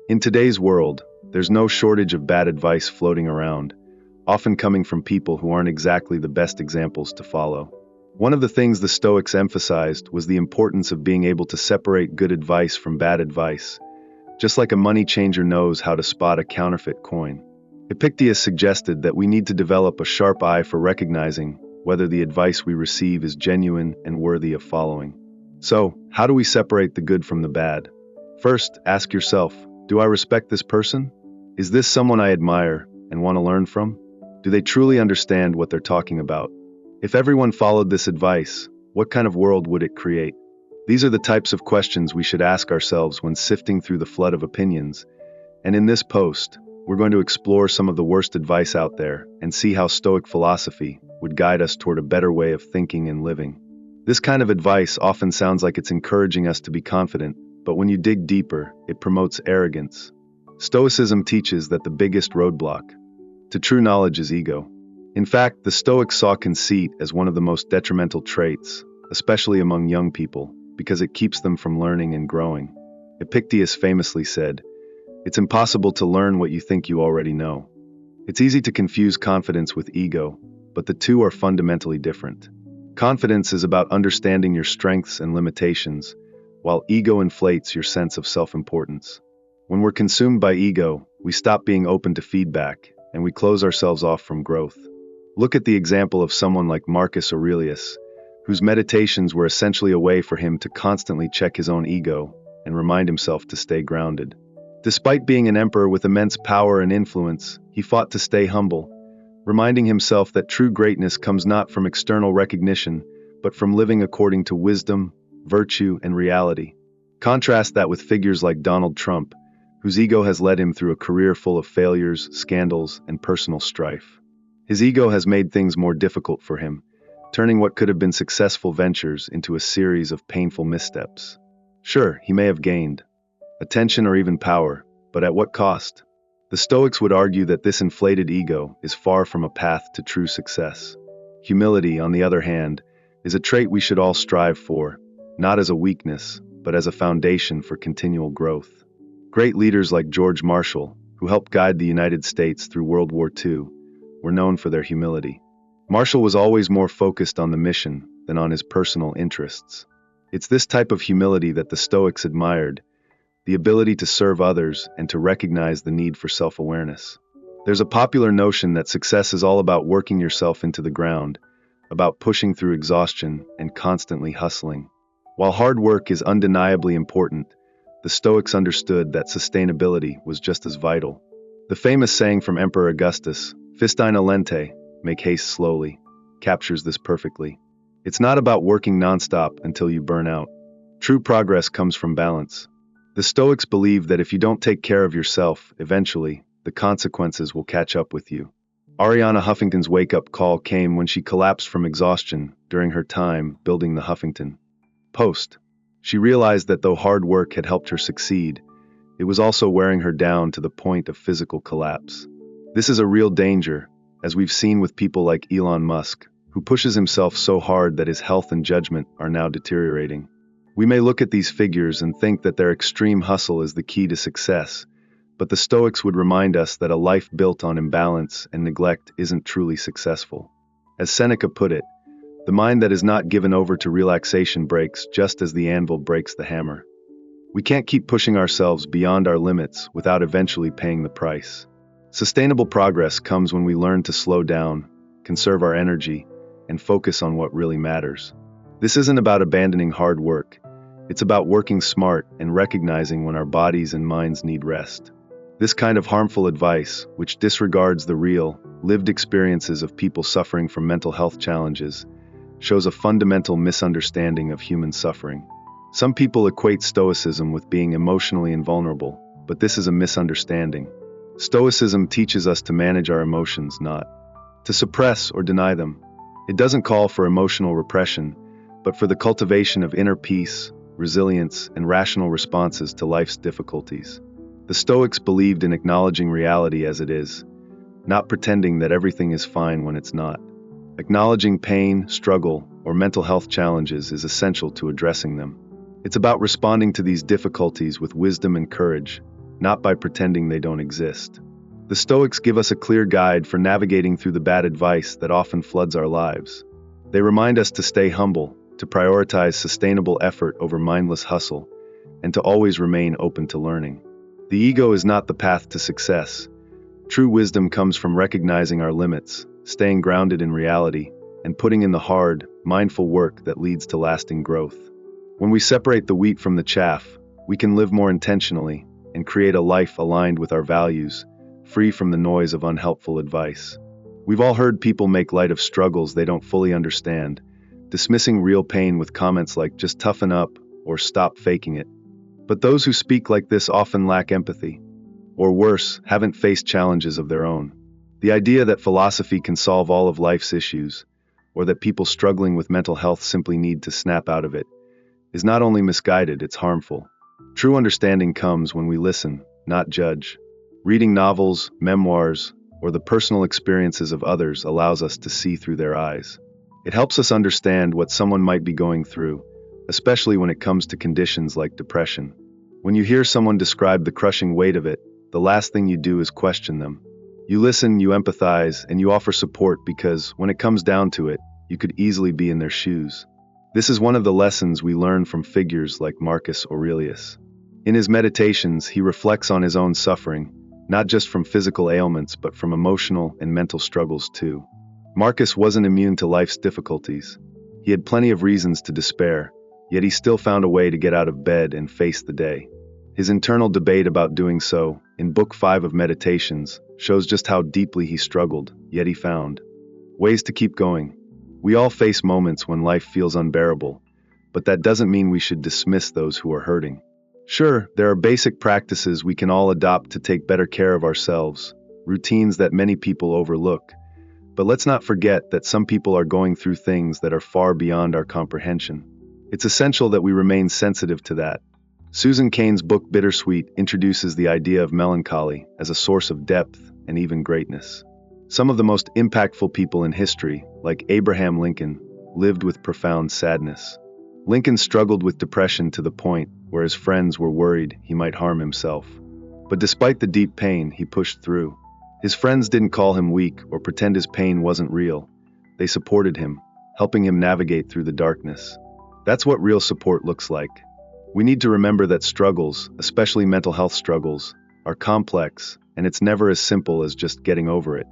In today's world, there's no shortage of bad advice floating around, often coming from people who aren't exactly the best examples to follow. One of the things the Stoics emphasized was the importance of being able to separate good advice from bad advice, just like a money changer knows how to spot a counterfeit coin. Epictetus suggested that we need to develop a sharp eye for recognizing whether the advice we receive is genuine and worthy of following. So, how do we separate the good from the bad? First, ask yourself, do I respect this person? Is this someone I admire and want to learn from? Do they truly understand what they're talking about? If everyone followed this advice, what kind of world would it create? These are the types of questions we should ask ourselves when sifting through the flood of opinions. And in this post, we're going to explore some of the worst advice out there and see how Stoic philosophy would guide us toward a better way of thinking and living. This kind of advice often sounds like it's encouraging us to be confident, but when you dig deeper, it promotes arrogance. Stoicism teaches that the biggest roadblock to true knowledge is ego. In fact, the Stoics saw conceit as one of the most detrimental traits, especially among young people, because it keeps them from learning and growing. Epictetus famously said, "It's impossible to learn what you think you already know." It's easy to confuse confidence with ego, but the two are fundamentally different. Confidence is about understanding your strengths and limitations, while ego inflates your sense of self-importance. When we're consumed by ego, we stop being open to feedback, and we close ourselves off from growth. Look at the example of someone like Marcus Aurelius, whose meditations were essentially a way for him to constantly check his own ego and remind himself to stay grounded. Despite being an emperor with immense power and influence, he fought to stay humble, reminding himself that true greatness comes not from external recognition, but from living according to wisdom, virtue, and reality. Contrast that with figures like Donald Trump, whose ego has led him through a career full of failures, scandals, and personal strife. His ego has made things more difficult for him, turning what could have been successful ventures into a series of painful missteps. Sure, he may have gained attention or even power, but at what cost? The Stoics would argue that this inflated ego is far from a path to true success. Humility, on the other hand, is a trait we should all strive for, not as a weakness, but as a foundation for continual growth. Great leaders like George Marshall, who helped guide the United States through World War II, were known for their humility. Marshall was always more focused on the mission than on his personal interests. It's this type of humility that the Stoics admired, the ability to serve others and to recognize the need for self-awareness. There's a popular notion that success is all about working yourself into the ground, about pushing through exhaustion and constantly hustling. While hard work is undeniably important, the Stoics understood that sustainability was just as vital. The famous saying from Emperor Augustus, "Fistina lente, make haste slowly," captures this perfectly. It's not about working nonstop until you burn out. True progress comes from balance. The Stoics believe that if you don't take care of yourself, eventually, the consequences will catch up with you. Ariana Huffington's wake-up call came when she collapsed from exhaustion during her time building the Huffington Post. She realized that though hard work had helped her succeed, it was also wearing her down to the point of physical collapse. This is a real danger, as we've seen with people like Elon Musk, who pushes himself so hard that his health and judgment are now deteriorating. We may look at these figures and think that their extreme hustle is the key to success, but the Stoics would remind us that a life built on imbalance and neglect isn't truly successful. As Seneca put it, the mind that is not given over to relaxation breaks just as the anvil breaks the hammer. We can't keep pushing ourselves beyond our limits without eventually paying the price. Sustainable progress comes when we learn to slow down, conserve our energy, and focus on what really matters. This isn't about abandoning hard work. It's about working smart and recognizing when our bodies and minds need rest. This kind of harmful advice, which disregards the real, lived experiences of people suffering from mental health challenges, shows a fundamental misunderstanding of human suffering. Some people equate Stoicism with being emotionally invulnerable, but this is a misunderstanding. Stoicism teaches us to manage our emotions, not to suppress or deny them. It doesn't call for emotional repression, but for the cultivation of inner peace, resilience, and rational responses to life's difficulties. The Stoics believed in acknowledging reality as it is, not pretending that everything is fine when it's not. Acknowledging pain, struggle, or mental health challenges is essential to addressing them. It's about responding to these difficulties with wisdom and courage, not by pretending they don't exist. The Stoics give us a clear guide for navigating through the bad advice that often floods our lives. They remind us to stay humble, to prioritize sustainable effort over mindless hustle, and to always remain open to learning. The ego is not the path to success. True wisdom comes from recognizing our limits, staying grounded in reality, and putting in the hard, mindful work that leads to lasting growth. When we separate the wheat from the chaff, we can live more intentionally and create a life aligned with our values, free from the noise of unhelpful advice. We've all heard people make light of struggles they don't fully understand, dismissing real pain with comments like "just toughen up" or "stop faking it." But those who speak like this often lack empathy, or worse, haven't faced challenges of their own. The idea that philosophy can solve all of life's issues, or that people struggling with mental health simply need to snap out of it, is not only misguided, it's harmful. True understanding comes when we listen, not judge. Reading novels, memoirs, or the personal experiences of others allows us to see through their eyes. It helps us understand what someone might be going through, especially when it comes to conditions like depression. When you hear someone describe the crushing weight of it, the last thing you do is question them. You listen, you empathize, and you offer support because, when it comes down to it, you could easily be in their shoes. This is one of the lessons we learn from figures like Marcus Aurelius. In his meditations, he reflects on his own suffering, not just from physical ailments but from emotional and mental struggles too. Marcus wasn't immune to life's difficulties. He had plenty of reasons to despair, yet he still found a way to get out of bed and face the day. His internal debate about doing so, in Book 5 of Meditations, shows just how deeply he struggled, yet he found ways to keep going. We all face moments when life feels unbearable, but that doesn't mean we should dismiss those who are hurting. Sure, there are basic practices we can all adopt to take better care of ourselves, routines that many people overlook. But let's not forget that some people are going through things that are far beyond our comprehension. It's essential that we remain sensitive to that. Susan Cain's book Bittersweet introduces the idea of melancholy as a source of depth and even greatness. Some of the most impactful people in history, like Abraham Lincoln, lived with profound sadness. Lincoln struggled with depression to the point where his friends were worried he might harm himself. But despite the deep pain, he pushed through. His friends didn't call him weak or pretend his pain wasn't real. They supported him, helping him navigate through the darkness. That's what real support looks like. We need to remember that struggles, especially mental health struggles, are complex, and it's never as simple as just getting over it.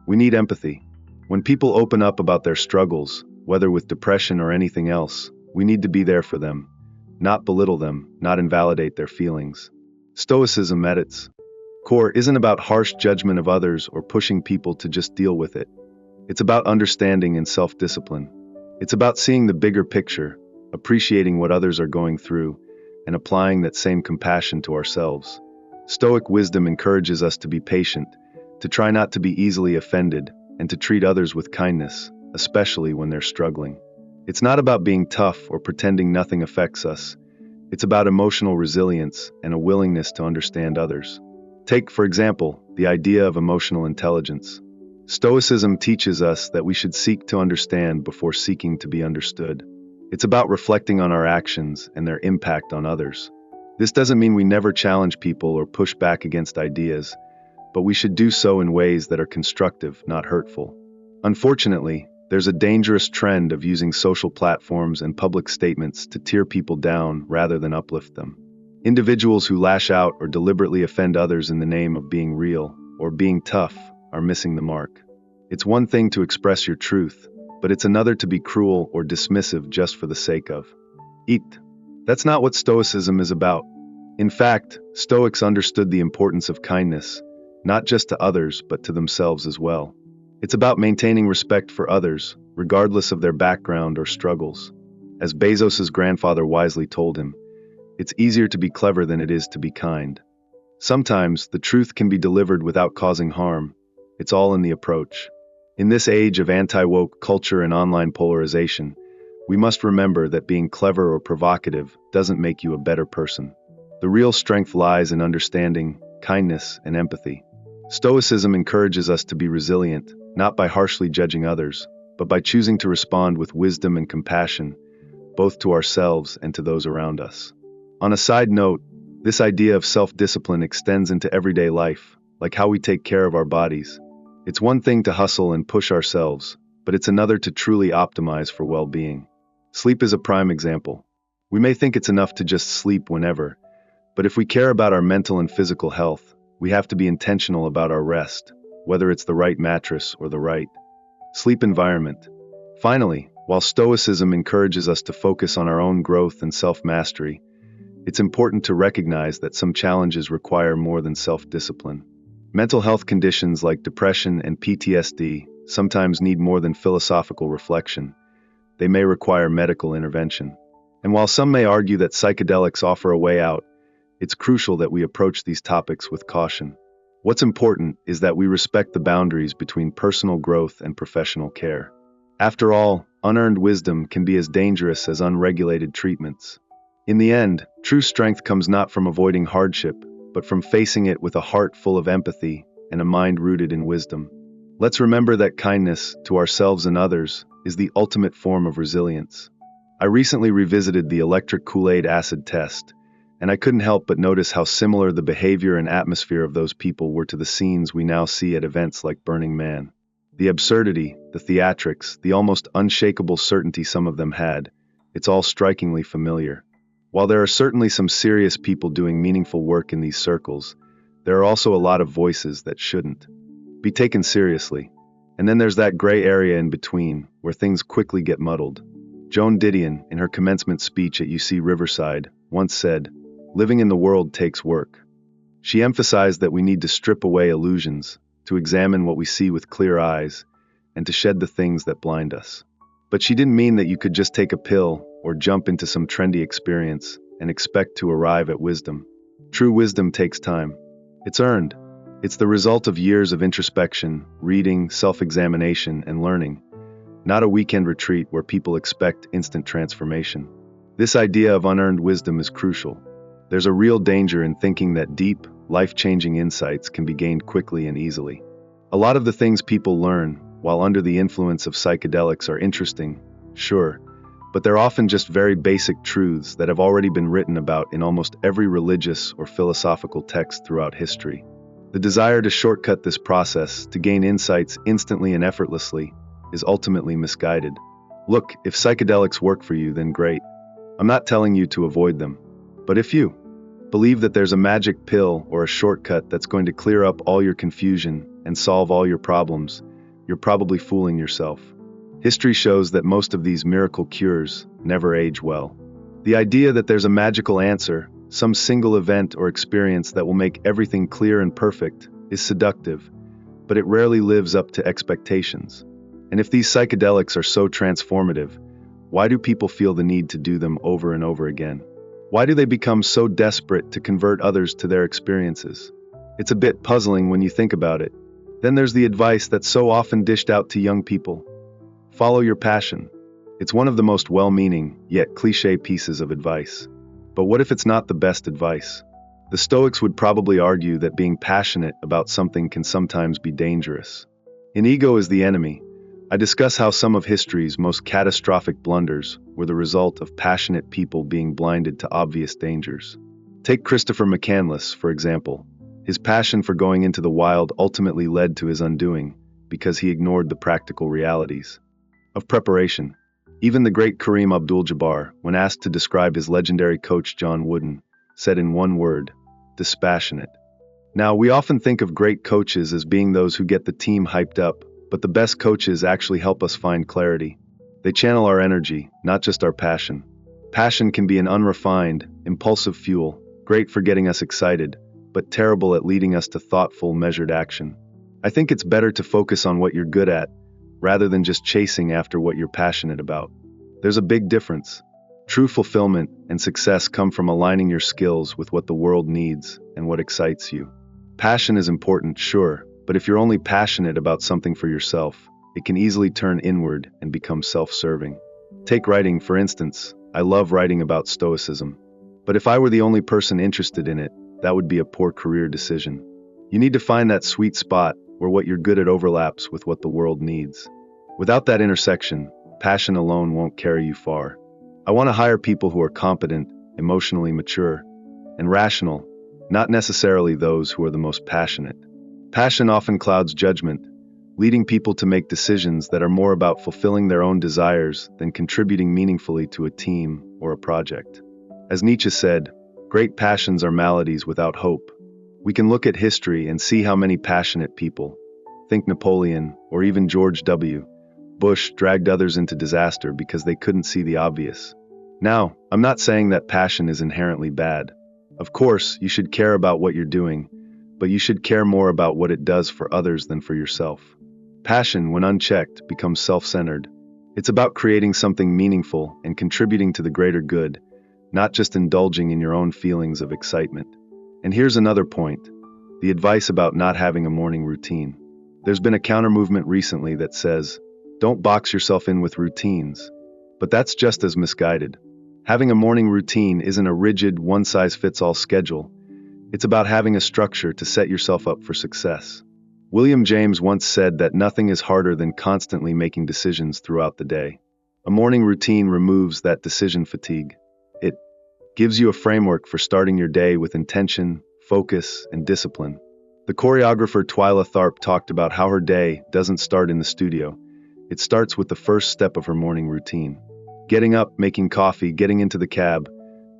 We need empathy. When people open up about their struggles, whether with depression or anything else, we need to be there for them, not belittle them, not invalidate their feelings. Stoicism at its core isn't about harsh judgment of others or pushing people to just deal with it. It's about understanding and self-discipline. It's about seeing the bigger picture, appreciating what others are going through, and applying that same compassion to ourselves. Stoic wisdom encourages us to be patient, to try not to be easily offended, and to treat others with kindness, especially when they're struggling. It's not about being tough or pretending nothing affects us. It's about emotional resilience and a willingness to understand others. Take, for example, the idea of emotional intelligence. Stoicism teaches us that we should seek to understand before seeking to be understood. It's about reflecting on our actions and their impact on others. This doesn't mean we never challenge people or push back against ideas, but we should do so in ways that are constructive, not hurtful. Unfortunately, there's a dangerous trend of using social platforms and public statements to tear people down rather than uplift them. Individuals who lash out or deliberately offend others in the name of being real or being tough are missing the mark. It's one thing to express your truth, but it's another to be cruel or dismissive just for the sake of it. That's not what Stoicism is about. In fact, Stoics understood the importance of kindness, not just to others but to themselves as well. It's about maintaining respect for others, regardless of their background or struggles. As Bezos's grandfather wisely told him, it's easier to be clever than it is to be kind. Sometimes, the truth can be delivered without causing harm. It's all in the approach. In this age of anti-woke culture and online polarization, we must remember that being clever or provocative doesn't make you a better person. The real strength lies in understanding, kindness, and empathy. Stoicism encourages us to be resilient, not by harshly judging others, but by choosing to respond with wisdom and compassion, both to ourselves and to those around us. On a side note, This idea of self-discipline extends into everyday life, like how we take care of our bodies. It's one thing to hustle and push ourselves, but it's another to truly optimize for well-being. Sleep is a prime example. We may think it's enough to just sleep whenever, but if we care about our mental and physical health, we have to be intentional about our rest, whether it's the right mattress or the right sleep environment. Finally, while Stoicism encourages us to focus on our own growth and self-mastery, it's important to recognize that some challenges require more than self-discipline. Mental health conditions like depression and PTSD sometimes need more than philosophical reflection. They may require medical intervention. And while some may argue that psychedelics offer a way out, it's crucial that we approach these topics with caution. What's important is that we respect the boundaries between personal growth and professional care. After all, unearned wisdom can be as dangerous as unregulated treatments. In the end, true strength comes not from avoiding hardship, but from facing it with a heart full of empathy and a mind rooted in wisdom. Let's remember that kindness to ourselves and others is the ultimate form of resilience. I recently revisited the electric Kool-Aid acid test, and I couldn't help but notice how similar the behavior and atmosphere of those people were to the scenes we now see at events like Burning Man. The absurdity, the theatrics, the almost unshakable certainty some of them had, it's all strikingly familiar. While there are certainly some serious people doing meaningful work in these circles, there are also a lot of voices that shouldn't be taken seriously. And then there's that gray area in between, where things quickly get muddled. Joan Didion, in her commencement speech at UC Riverside, once said, "Living in the world takes work." She emphasized that we need to strip away illusions, to examine what we see with clear eyes, and to shed the things that blind us. But she didn't mean that you could just take a pill or jump into some trendy experience and expect to arrive at wisdom. True wisdom takes time. It's earned. It's the result of years of introspection, reading, self-examination, and learning, not a weekend retreat where people expect instant transformation. This idea of unearned wisdom is crucial. There's a real danger in thinking that deep, life-changing insights can be gained quickly and easily. A lot of the things people learn while under the influence of psychedelics are interesting, sure, but they're often just very basic truths that have already been written about in almost every religious or philosophical text throughout history. The desire to shortcut this process to gain insights instantly and effortlessly is ultimately misguided. Look, if psychedelics work for you, then great. I'm not telling you to avoid them. But if you believe that there's a magic pill or a shortcut that's going to clear up all your confusion and solve all your problems, you're probably fooling yourself. History shows that most of these miracle cures never age well. The idea that there's a magical answer, some single event or experience that will make everything clear and perfect, is seductive, but it rarely lives up to expectations. And if these psychedelics are so transformative, why do people feel the need to do them over and over again? Why do they become so desperate to convert others to their experiences? It's a bit puzzling when you think about it. Then there's the advice that's so often dished out to young people. Follow your passion. It's one of the most well-meaning, yet cliché pieces of advice. But what if it's not the best advice? The Stoics would probably argue that being passionate about something can sometimes be dangerous. In Ego is the Enemy, I discuss how some of history's most catastrophic blunders were the result of passionate people being blinded to obvious dangers. Take Christopher McCandless, for example. His passion for going into the wild ultimately led to his undoing because he ignored the practical realities of preparation. Even the great Kareem Abdul-Jabbar, when asked to describe his legendary coach John Wooden, said in one word, dispassionate. Now, we often think of great coaches as being those who get the team hyped up, but the best coaches actually help us find clarity. They channel our energy, not just our passion. Passion can be an unrefined, impulsive fuel, great for getting us excited, but terrible at leading us to thoughtful, measured action. I think it's better to focus on what you're good at, rather than just chasing after what you're passionate about. There's a big difference. True fulfillment and success come from aligning your skills with what the world needs and what excites you. Passion is important, sure, but if you're only passionate about something for yourself, it can easily turn inward and become self-serving. Take writing, for instance. I love writing about Stoicism. But if I were the only person interested in it, that would be a poor career decision. You need to find that sweet spot where what you're good at overlaps with what the world needs. Without that intersection, passion alone won't carry you far. I want to hire people who are competent, emotionally mature, and rational, not necessarily those who are the most passionate. Passion often clouds judgment, leading people to make decisions that are more about fulfilling their own desires than contributing meaningfully to a team or a project. As Nietzsche said, great passions are maladies without hope. We can look at history and see how many passionate people, think Napoleon or even George W. Bush, dragged others into disaster because they couldn't see the obvious. Now, I'm not saying that passion is inherently bad. Of course, you should care about what you're doing, but you should care more about what it does for others than for yourself. Passion, when unchecked, becomes self-centered. It's about creating something meaningful and contributing to the greater good, not just indulging in your own feelings of excitement. And here's another point, the advice about not having a morning routine. There's been a counter-movement recently that says, don't box yourself in with routines. But that's just as misguided. Having a morning routine isn't a rigid, one-size-fits-all schedule. It's about having a structure to set yourself up for success. William James once said that nothing is harder than constantly making decisions throughout the day. A morning routine removes that decision fatigue. It gives you a framework for starting your day with intention, focus, and discipline. The choreographer Twyla Tharp talked about how her day doesn't start in the studio. It starts with the first step of her morning routine. Getting up, making coffee, getting into the cab.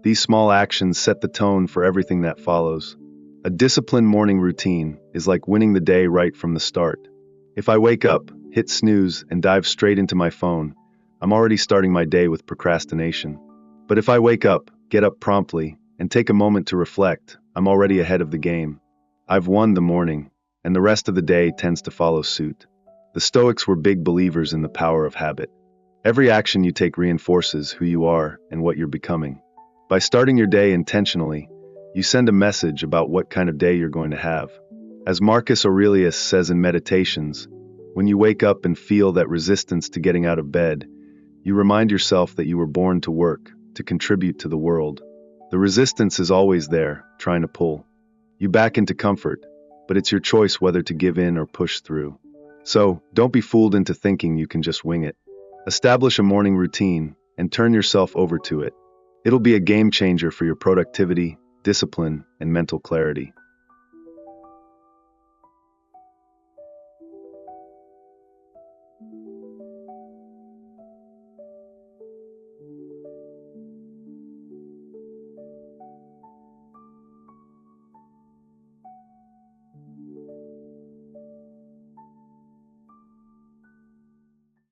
These small actions set the tone for everything that follows. A disciplined morning routine is like winning the day right from the start. If I wake up, hit snooze, and dive straight into my phone, I'm already starting my day with procrastination. But if I wake up, get up promptly, and take a moment to reflect, I'm already ahead of the game. I've won the morning, and the rest of the day tends to follow suit. The Stoics were big believers in the power of habit. Every action you take reinforces who you are and what you're becoming. By starting your day intentionally, you send a message about what kind of day you're going to have. As Marcus Aurelius says in Meditations, when you wake up and feel that resistance to getting out of bed, you remind yourself that you were born to work, to contribute to the world. The resistance is always there, trying to pull you back into comfort, but it's your choice whether to give in or push through. So, don't be fooled into thinking you can just wing it. Establish a morning routine and turn yourself over to it. It'll be a game changer for your productivity, discipline, and mental clarity.